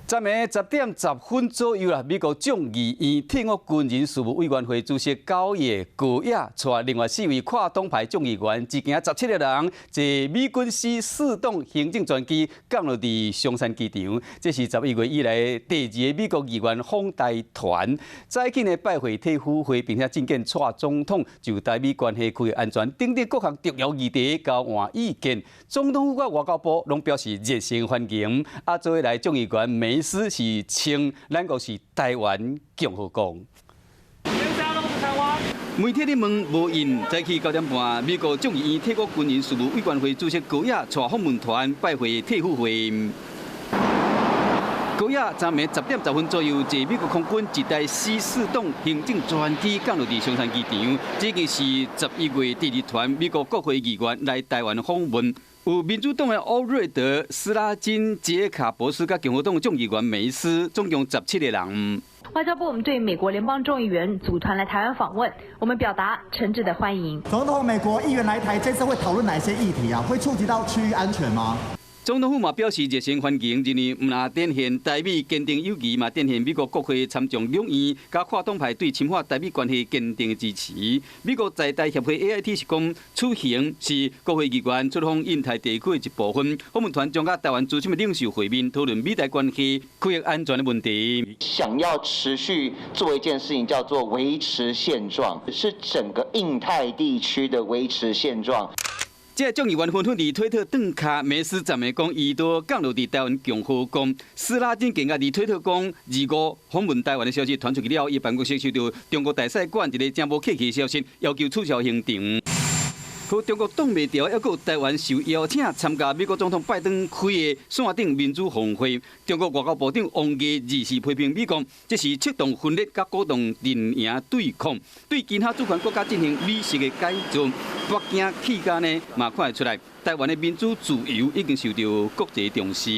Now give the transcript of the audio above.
昨暝10:10左右啦，美国众议院退伍军人事务委员会主席高野带另外4位跨党派众议员，一行17个人，坐美军C4档行政专机降落伫松山机场。这是11月以来第2个美国议员访台团，早起呢拜会退伍会，并且觐见蔡总统，就台美关系区域安全等等各项重要议题交换意见。总统府甲外交部拢表示热情欢迎。做来众议员梅斯是称咱国是台湾共和国。媒体咧问无应，早起9点半，美国众议院退伍军人事务委员会主席高野带访问团拜会退伍会。高野昨暝10:10左右，坐美国空军一台C4档行政专机降落伫松山机场。这个是11月第2团美国国会议员来台湾访问。有民主党的欧瑞德、斯拉金、杰卡博士，甲共和党众议员梅斯，总共17个人。外交部，我们对美国联邦众议员组团来台湾访问，我们表达诚挚的欢迎。总统，美国议员来台，这次会讨论哪些议题啊？会触及到区域安全吗？总统府嘛表示热情欢迎，认为唔但展现台美坚定友谊，嘛展现美国国会参众两院甲跨党派对深化台美关系坚定的支持。美国在台协会 AIT 是讲，此行是国会议员出访印太地区的一部分。访问团将甲台湾资深的领袖会面，讨论美台关系区域安全的问题。想要持续做一件事情，叫做维持现状，是整个印太地区的维持现状。这众议员纷纷伫推特顶卡，梅斯昨暝讲，伊都降落伫台湾共和国。斯拉金更加伫推特讲，25访问台湾的消息传出去了，伊办公室收到中国大使馆一个真无客气的消息，要求取消行程。可中国挡袂牢，还有台湾受邀请参加美国总统拜登开的线顶民主峰会。中国外交部长王毅2次批评美国，这是策动分裂甲鼓动阵营对抗，对其他主权国家进行美式的改造。北京气间呢，嘛看得出来，台湾的民主自由已经受到国际重视。